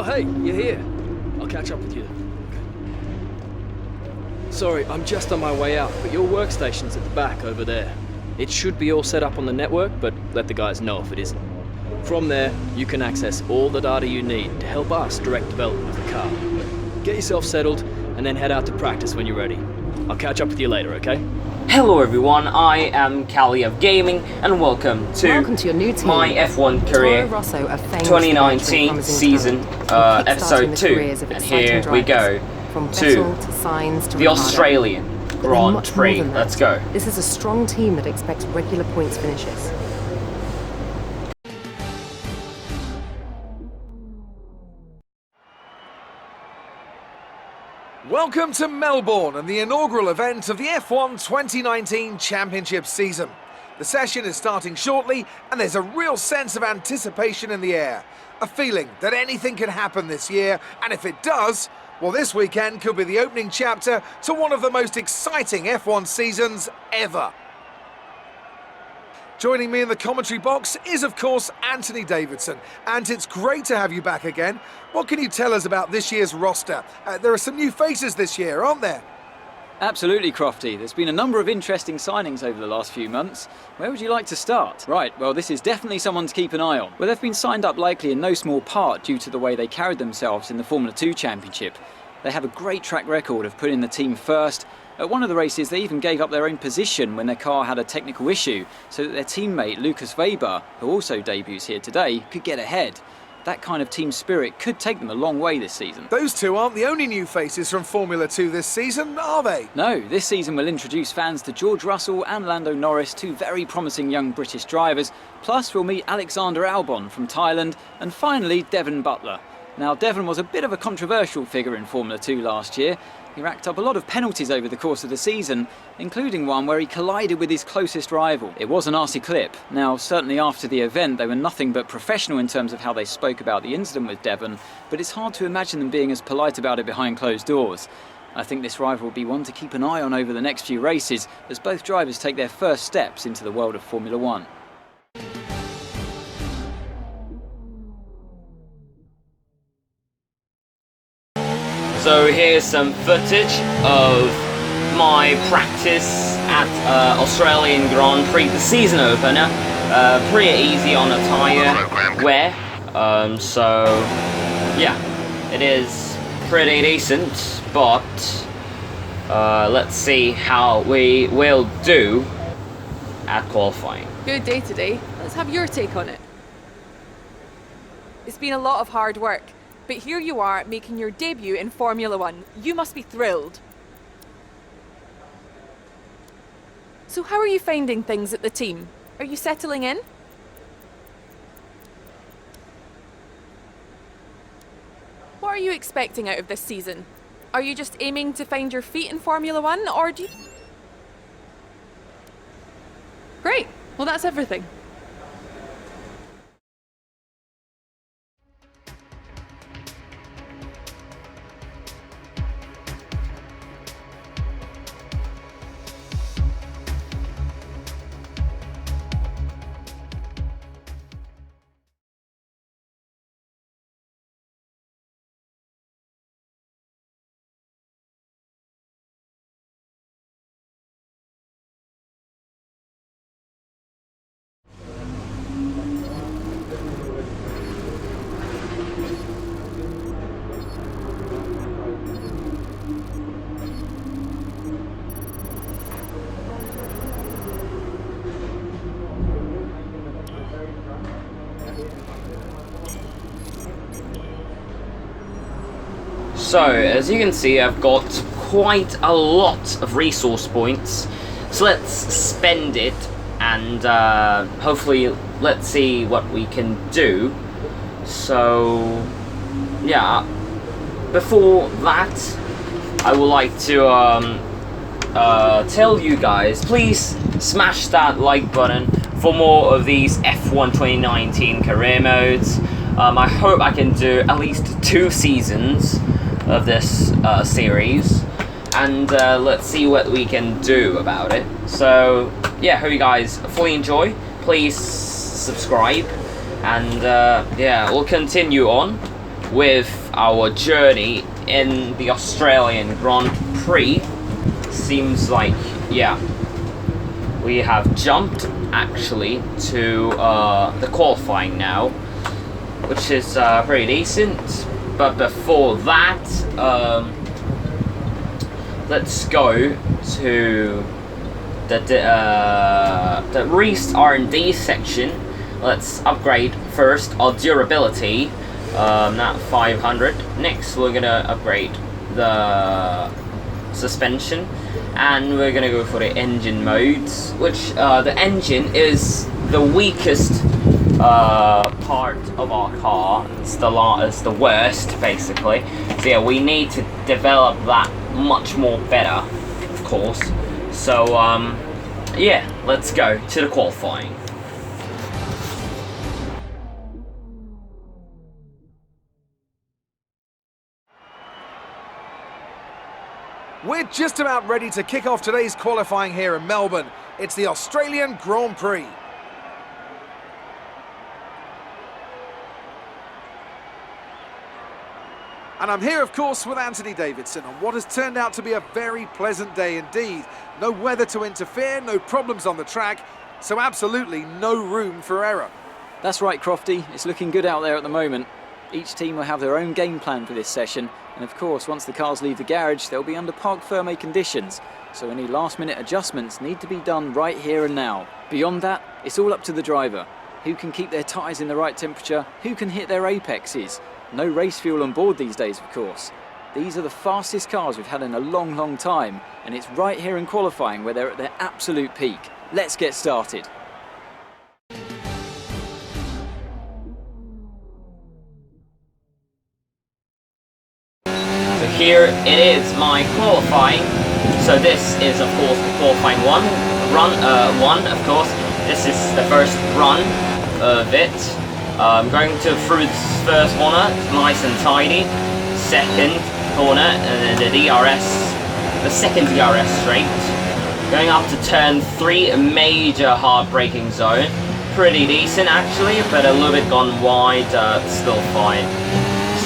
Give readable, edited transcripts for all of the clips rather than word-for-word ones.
hey, you're here. I'll catch up with you. Sorry, I'm just on my way out, but your workstation's at the back over there. It should be all set up on the network, but let the guys know if it isn't. From there, you can access all the data you need to help us direct development of the car. Get yourself settled, and then head out to practice when you're ready. I'll catch up with you later, okay? Hello everyone, I am Callie of Gaming, and welcome to your new team. my F1 career 2019 season, episode 2. And here we go to the Australian Grand Prix. Let's go. This is a strong team that expects regular points finishes. Welcome to Melbourne and the inaugural event of the F1 2019 Championship season. The session is starting shortly and there's a real sense of anticipation in the air. A feeling that anything can happen this year, and if it does, well, this weekend could be the opening chapter to one of the most exciting F1 seasons ever. Joining me in the commentary box is, of course, Anthony Davidson. And it's great to have you back again. What can you tell us about this year's roster? There are some new faces this year, aren't there? Absolutely, Crofty. There's been a number of interesting signings over the last few months. Where would you like to start? Right, well, this is definitely someone to keep an eye on. Well, they've been signed up likely in no small part due to the way they carried themselves in the Formula 2 Championship. They have a great track record of putting the team first. At one of the races, they even gave up their own position when their car had a technical issue, so that their teammate Lucas Weber, who also debuts here today, could get ahead. That kind of team spirit could take them a long way this season. Those two aren't the only new faces from Formula 2 this season, are they? No, this season will introduce fans to George Russell and Lando Norris, two very promising young British drivers. Plus, we'll meet Alexander Albon from Thailand, and finally, Devon Butler. Now, Devon was a bit of a controversial figure in Formula 2 last year. He racked up a lot of penalties over the course of the season, including one where he collided with his closest rival. It was an arsey clip. Now, certainly after the event, they were nothing but professional in terms of how they spoke about the incident with Devon, but it's hard to imagine them being as polite about it behind closed doors. I think this rival will be one to keep an eye on over the next few races, as both drivers take their first steps into the world of Formula 1. So here's some footage of my practice at Australian Grand Prix, the season opener. Pretty easy on a tyre wear. So yeah, it is pretty decent, but let's see how we will do at qualifying. Good day today. Let's have your take on it. It's been a lot of hard work. But here you are, making your debut in Formula 1. You must be thrilled. So how are you finding things at the team? Are you settling in? What are you expecting out of this season? Are you just aiming to find your feet in Formula 1, or do you... Great. Well, that's everything. So, as you can see, I've got quite a lot of resource points, so let's spend it and hopefully let's see what we can do. So, yeah, before that, I would like to tell you guys, please smash that like button for more of these F1 2019 career modes. I hope I can do at least 2 seasons of this series, and let's see what we can do about it. So yeah, hope you guys fully enjoy. Please subscribe, and yeah, we'll continue on with our journey in the Australian Grand Prix. Seems like, yeah, we have jumped actually to the qualifying now, which is pretty decent. But before that, let's go to the Reese R&D section. Let's upgrade first our durability, not 500. Next we're gonna upgrade the suspension, and we're gonna go for the engine modes, which the engine is the weakest part of our car. It's the worst basically. So yeah, we need to develop that much more better, of course. So yeah, let's go to the qualifying. We're just about ready to kick off today's qualifying here in Melbourne. It's the Australian Grand Prix. And I'm here, of course, with Anthony Davidson on what has turned out to be a very pleasant day indeed. No weather to interfere, no problems on the track, so absolutely no room for error. That's right, Crofty. It's looking good out there at the moment. Each team will have their own game plan for this session, and of course, once the cars leave the garage, they'll be under parc fermé conditions, so any last-minute adjustments need to be done right here and now. Beyond that, it's all up to the driver. Who can keep their tyres in the right temperature, who can hit their apexes. No race fuel on board these days, of course. These are the fastest cars we've had in a long, long time, and it's right here in qualifying where they're at their absolute peak. Let's get started. So here it is, my qualifying. So this is, of course, the qualifying one, of course. This is the first run of it. I'm going through this first corner, nice and tidy. Second corner, and then the second DRS straight. Going up to turn 3, a major hard braking zone. Pretty decent actually, but a little bit gone wide, still fine.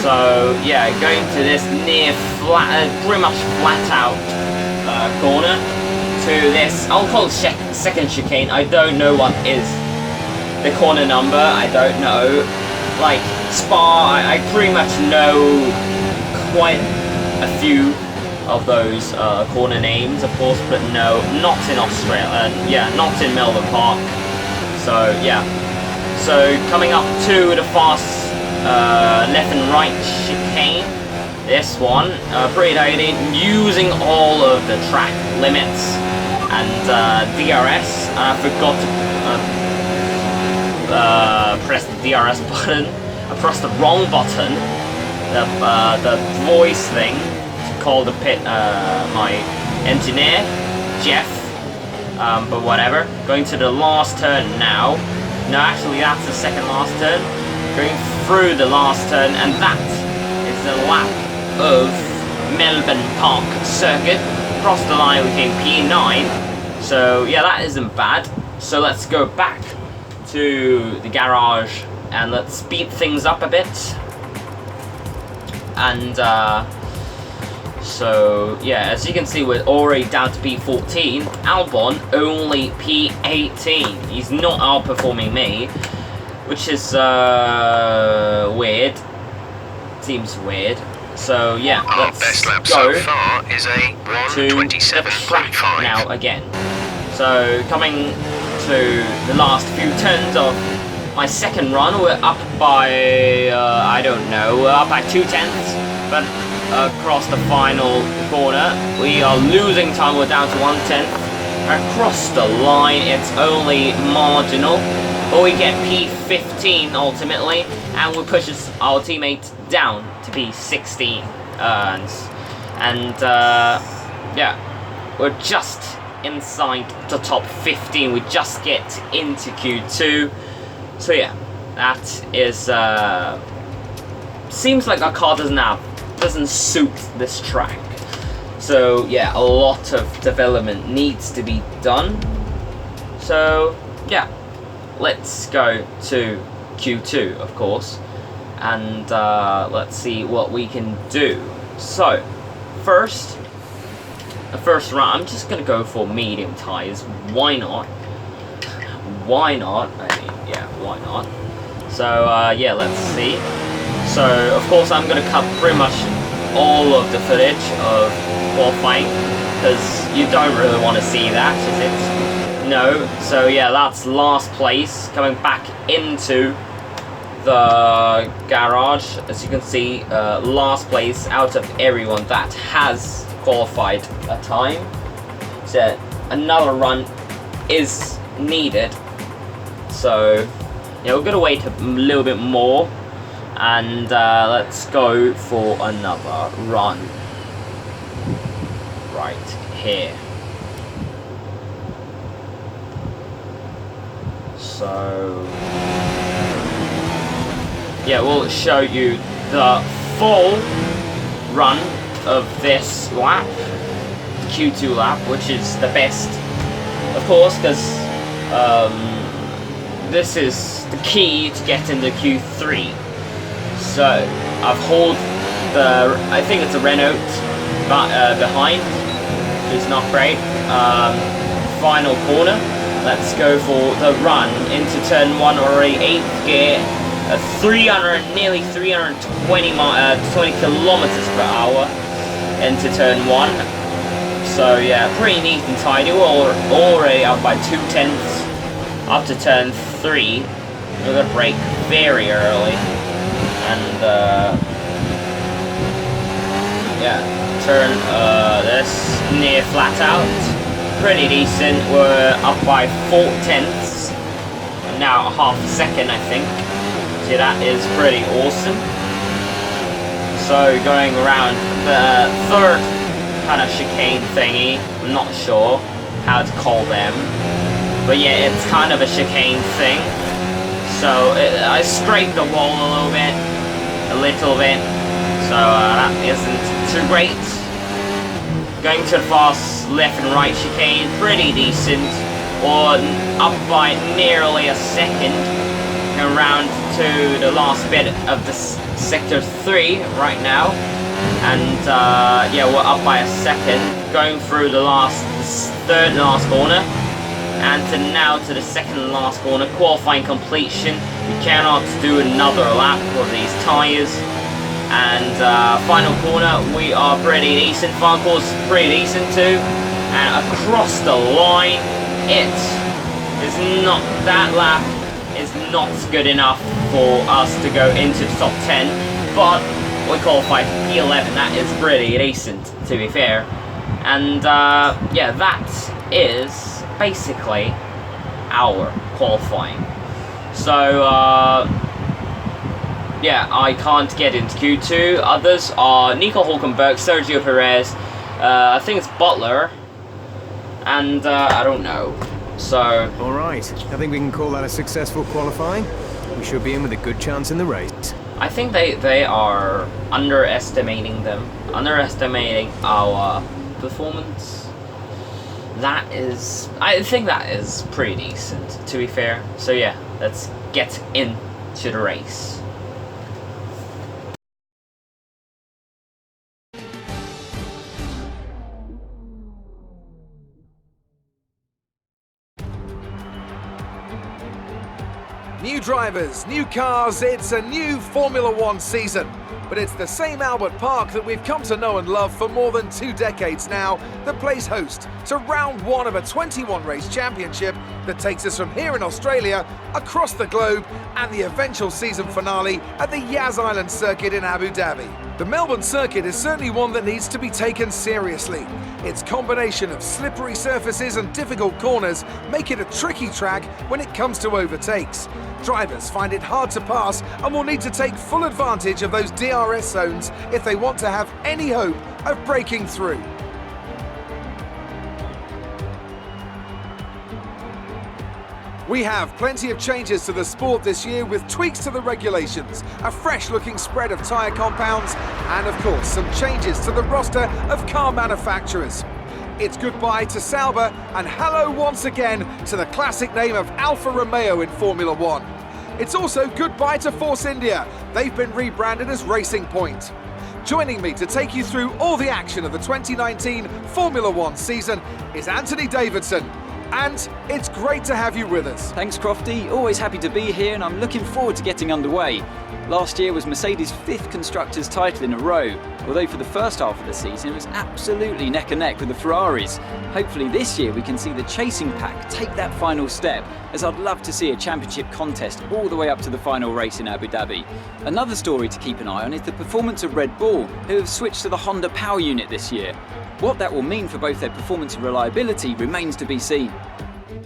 So yeah, going to this near flat, pretty much flat out corner to this, I'll call it second chicane. I don't know what is the corner number, I don't know. Like Spa, I pretty much know quite a few of those corner names, of course, but no, not in Australia. Yeah, not in Melbourne Park. So yeah, so coming up to the fast left and right chicane. This one, pretty tidy, using all of the track limits and DRS. I forgot to press the DRS button. I pressed the wrong button, the voice thing, to call the pit my engineer, Jeff, but whatever. Going to the last turn now. No, actually that's the second last turn. Going through the last turn, and that is the lap of Melbourne Park Circuit. Across the line we came P9, so yeah, that isn't bad. So let's go back to the garage and let's speed things up a bit. And so yeah, as you can see, we're already down to P14. Albon only P18. He's not outperforming me, which is weird. Seems weird. So yeah, let's best lap go so far is a to the track now again. So coming to the last few turns of my second run, we're up by I don't know, we're up by 2/10, but across the final corner we are losing time. We're down to 1/10. Across the line it's only marginal, but we get P15 ultimately, and we push our teammate down to P16, and yeah, we're just inside the top 15. We just get into Q2. So yeah, that is seems like our car doesn't suit this track. So yeah, a lot of development needs to be done. So yeah, let's go to Q2, of course, and let's see what we can do. So, first run, I'm just gonna go for medium tires. Why not? Why not? I mean, yeah, why not? So, yeah, let's see. So, of course, I'm gonna cut pretty much all of the footage of qualifying, because you don't really want to see that, is it? No. So, yeah, that's last place, coming back into the garage. As you can see, last place out of everyone that has qualified a time. So, another run is needed. So, yeah, we're gonna wait a little bit more, and let's go for another run right here. So, yeah, we'll show you the full run of this lap, the Q2 lap, which is the best, of course, because this is the key to get into Q3. So I've hauled the, I think it's a Renault behind, which is not great. Final corner. Let's go for the run into turn 1, already 8th gear, nearly 20 kilometers per hour into turn 1. So yeah, pretty neat and tidy. We're already up by 2/10 up to turn 3. We're gonna brake very early, and yeah, turn this near flat out. Pretty decent. We're up by 4/10, now half a second, I think. So that is pretty awesome. So going around the third kind of chicane thingy, I'm not sure how to call them, but yeah, it's kind of a chicane thing. So I scraped the wall a little bit, so that isn't too great. Going to the fast left and right chicane, pretty decent, or up by nearly a second. Around to the last bit of the sector 3 right now, and yeah, we're up by a second. Going through the third and last corner, and now to the second and last corner, qualifying completion. We cannot do another lap for these tyres. And final corner, we are pretty decent. Final course is pretty decent too. And across the line, it is not, that lap is not good enough for us to go into the top 10. But we qualified P11. That is pretty decent, to be fair. And yeah, that is basically our qualifying. So yeah, I can't get into Q2. Others are Nico Hulkenberg, Sergio Perez, I think it's Butler, and I don't know. So, alright, I think we can call that a successful qualifying. We should be in with a good chance in the race. I think they are underestimating our performance. I think that is pretty decent, to be fair. So yeah, let's get into the race. New drivers, new cars, it's a new Formula One season. But it's the same Albert Park that we've come to know and love for more than 2 decades now that plays host to round 1 of a 21-race championship that takes us from here in Australia across the globe and the eventual season finale at the Yas Island circuit in Abu Dhabi. The Melbourne circuit is certainly one that needs to be taken seriously. Its combination of slippery surfaces and difficult corners make it a tricky track when it comes to overtakes. Drivers find it hard to pass and will need to take full advantage of those DRS zones if they want to have any hope of breaking through. We have plenty of changes to the sport this year with tweaks to the regulations, a fresh-looking spread of tyre compounds, and of course some changes to the roster of car manufacturers. It's goodbye to Sauber and hello once again to the classic name of Alfa Romeo in Formula One. It's also goodbye to Force India. They've been rebranded as Racing Point. Joining me to take you through all the action of the 2019 Formula One season is Anthony Davidson. And it's great to have you with us. Thanks, Crofty. Always happy to be here, and I'm looking forward to getting underway. Last year was Mercedes' 5th Constructors' title in a row, although for the first half of the season it was absolutely neck and neck with the Ferraris. Hopefully this year we can see the chasing pack take that final step, as I'd love to see a championship contest all the way up to the final race in Abu Dhabi. Another story to keep an eye on is the performance of Red Bull, who have switched to the Honda power unit this year. What that will mean for both their performance and reliability remains to be seen.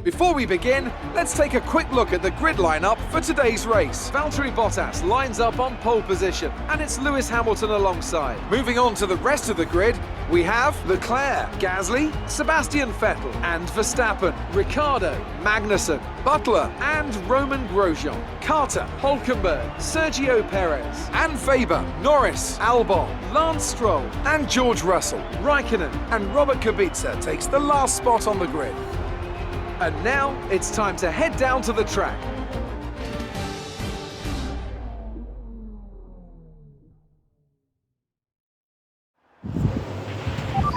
Before we begin, let's take a quick look at the grid lineup for today's race. Valtteri Bottas lines up on pole position, and it's Lewis Hamilton alongside. Moving on to the rest of the grid, we have Leclerc, Gasly, Sebastian Vettel and Verstappen, Ricciardo, Magnussen, Butler and Roman Grosjean, Carter, Hülkenberg, Sergio Perez and Faber, Norris, Albon, Lance Stroll and George Russell. Raikkonen and Robert Kubica takes the last spot on the grid. And now it's time to head down to the track.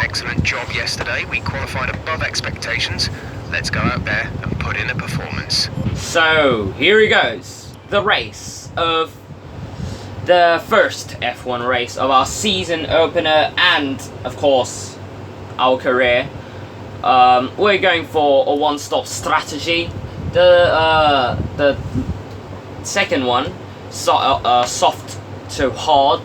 Excellent job yesterday. We qualified above expectations. Let's go out there and put in a performance. So, here he goes. The race of the first F1 race of our season opener and, of course, our career. We're going for a one-stop strategy. The second one, soft to hard.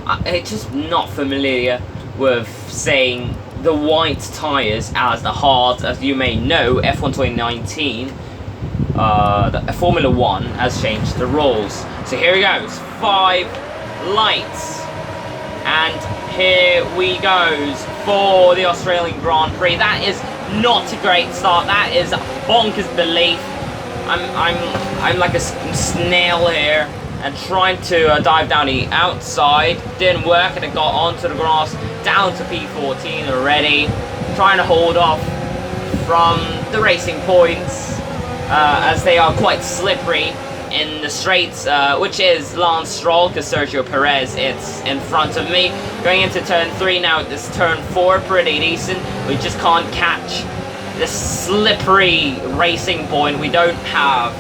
I'm just not familiar with saying the white tyres as the hard. As you may know, F1 2019, the Formula 1 has changed the rules. So here he goes, 5 lights, and here we goes for the Australian Grand Prix. That is not a great start. That is bonkers belief. I'm like a snail here and trying to dive down the outside. Didn't work, and it got onto the grass, down to P14 already. Trying to hold off from the Racing Points as they are quite slippery in the straights, which is Lance Stroll, because Sergio Perez is in front of me. Going into turn 3 now, this turn 4, pretty decent. We just can't catch this slippery Racing Point. We don't have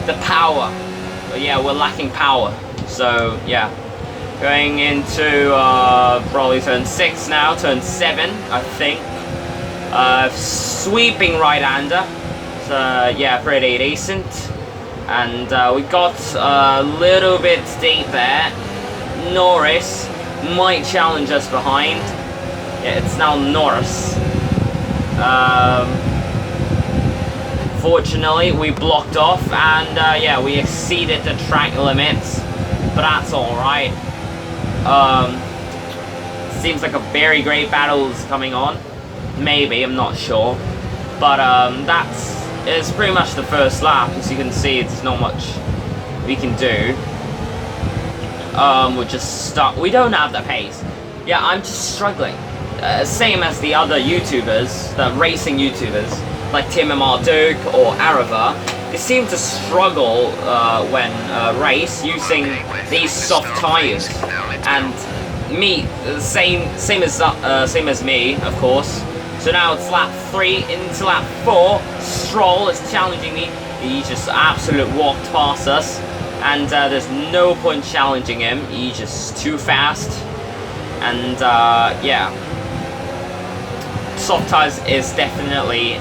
the power. But yeah, we're lacking power. So yeah, going into probably turn 6 now, turn 7, I think. Sweeping right-hander. So yeah, pretty decent. And we got a little bit deep there. Norris might challenge us behind. Yeah, it's now Norris. Fortunately, we blocked off, and yeah, we exceeded the track limits, but that's alright. Seems like a very great battle is coming on. Maybe, I'm not sure. But it's pretty much the first lap. As you can see, there's not much we can do. We're just stuck. We don't have the pace. Yeah, I'm just struggling. Same as the other YouTubers, the racing YouTubers, like Tim and Marduk or Arava. They seem to struggle when race using these soft tires. And me, same as me, of course. So now it's lap 3 into lap 4. Stroll is challenging me. He just absolutely walked past us, and there's no point challenging him. He's just too fast. And yeah, soft tires is definitely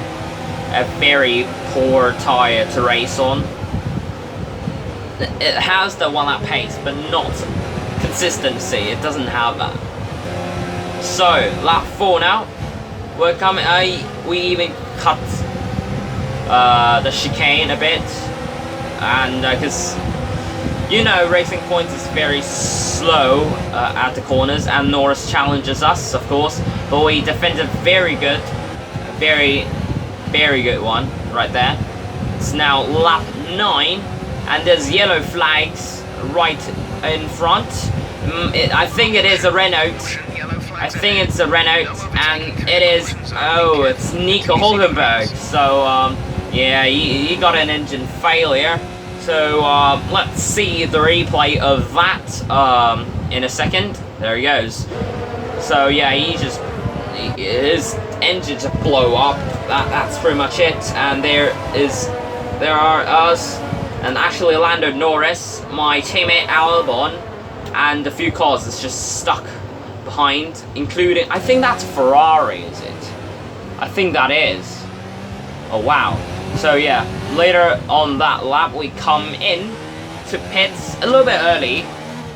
a very poor tire to race on. It has the 1 lap pace, but not consistency. It doesn't have that. So lap 4 now. We're coming. We even cut the chicane a bit, and because you know, Racing Point is very slow at the corners, and Norris challenges us, of course, but we defended very good, very good one right there. It's now lap 9, and there's yellow flags right in front. I think it is a Renault. I think it's a Renault, and it is, oh, it's Nico Hülkenberg. So, yeah, he got an engine failure. So let's see the replay of that in a second. There he goes. So yeah, his engine just blow up. That's pretty much it. And there are us, and actually Lando Norris, my teammate Albon, and a few cars that's just stuck behind, including, I think that's Ferrari, is it? I think that is. Oh wow. So yeah, later on that lap we come in to pits a little bit early,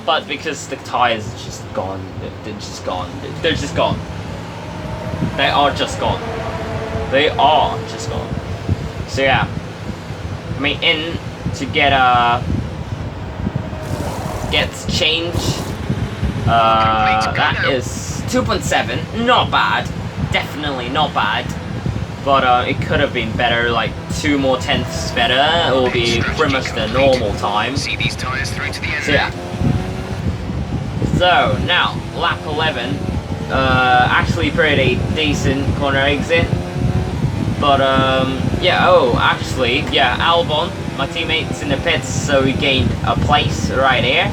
but because the tires are just gone, they're just gone. They're just gone. They are just gone. They are just gone. So yeah, coming in to get change. That is 2.7. Not bad. Definitely not bad. But it could have been better, like 2 more tenths better. It will be pretty much the normal time. See these tires through to the end. So yeah. So now lap 11. Actually pretty decent corner exit. But yeah. Oh, actually, yeah. Albon, my teammate's in the pits, so he gained a place right here.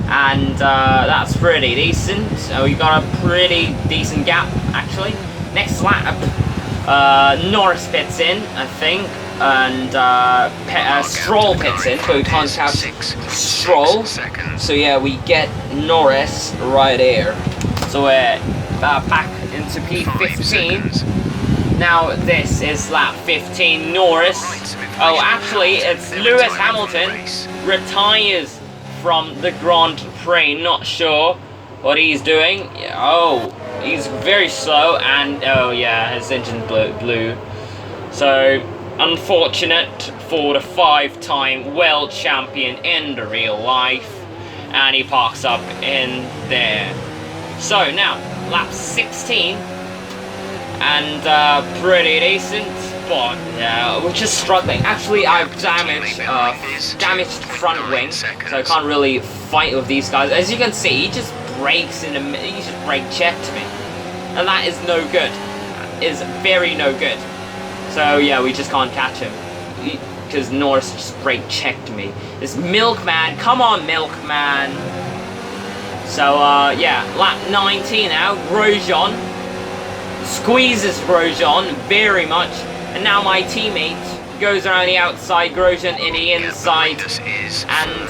And that's pretty decent. We got a pretty decent gap actually. Next lap, Norris pits in, I think, and Stroll pits in, but we can't have Stroll. So yeah, we get Norris right here. So we're back into P15. Now this is lap 15. Norris. Oh, actually, it's Lewis Hamilton retires from the Grand Prix. Not sure what he's doing. Oh, he's very slow, and oh yeah, his engine blew. So unfortunate for the 5-time world champion in the real life, and he parks up in there. So now lap 16, and pretty decent. But yeah, we're just struggling. Actually, I've damaged front wing, so I can't really fight with these guys. As you can see, he just brakes in the middle. He just brake checked me, and that is no good. Is very no good. So yeah, we just can't catch him because Norris just brake checked me. This Milkman, come on, Milkman. So yeah, lap 19 now. Grosjean squeezes Grosjean very much. And now my teammate goes around the outside, Grosjean in the inside, and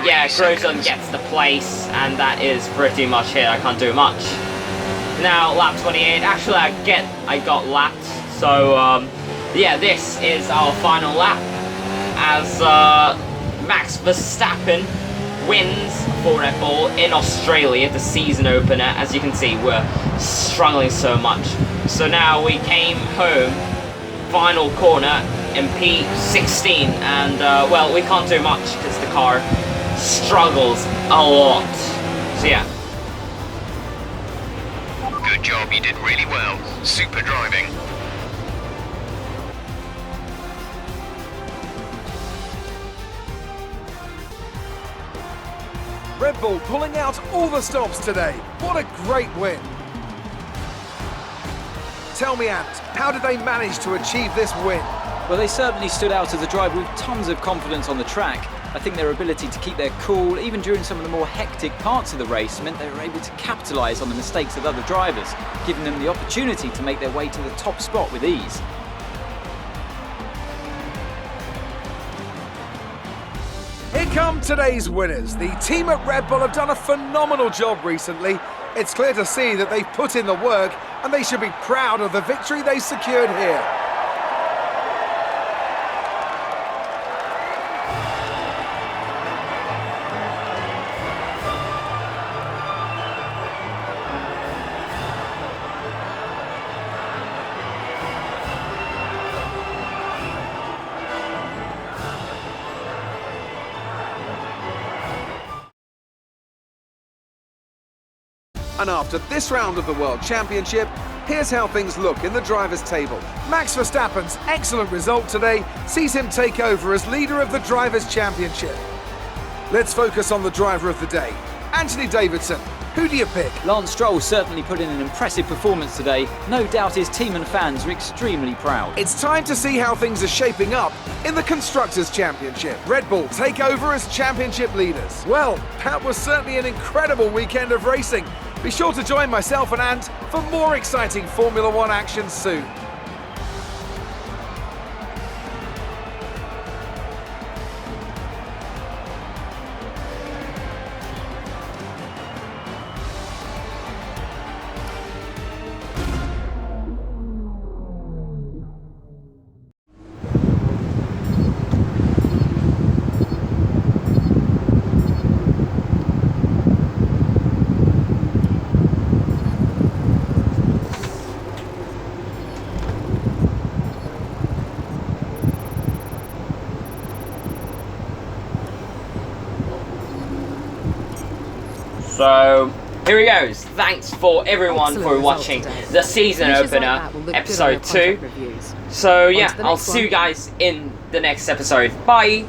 yeah, Grosjean gets the place, and that is pretty much it. I can't do much. Now lap 28. Actually, I got lapped. So yeah, this is our final lap as Max Verstappen wins for Red Bull in Australia, the season opener. As you can see, we're struggling so much. So now we came home. Final corner in P16, and well, we can't do much because the car struggles a lot. So yeah. Good job, you did really well. Super driving. Red Bull pulling out all the stops today. What a great win. Tell me, Ant, how did they manage to achieve this win? Well, they certainly stood out as a driver with tons of confidence on the track. I think their ability to keep their cool, even during some of the more hectic parts of the race, meant they were able to capitalise on the mistakes of other drivers, giving them the opportunity to make their way to the top spot with ease. Here come today's winners. The team at Red Bull have done a phenomenal job recently. It's clear to see that they've put in the work, and they should be proud of the victory they secured here. And after this round of the World Championship, here's how things look in the drivers' table. Max Verstappen's excellent result today sees him take over as leader of the Drivers' Championship. Let's focus on the driver of the day, Anthony Davidson. Who do you pick? Lance Stroll certainly put in an impressive performance today. No doubt his team and fans are extremely proud. It's time to see how things are shaping up in the Constructors' Championship. Red Bull take over as championship leaders. Well, that was certainly an incredible weekend of racing. Be sure to join myself and Ant for more exciting Formula One action soon. So, here he goes. Thanks for everyone Excellent for result watching today. the season Finishes like opener, that will look good on episode your 2. contract reviews. So On yeah, to the I'll next see you one. guys in the next episode. Bye!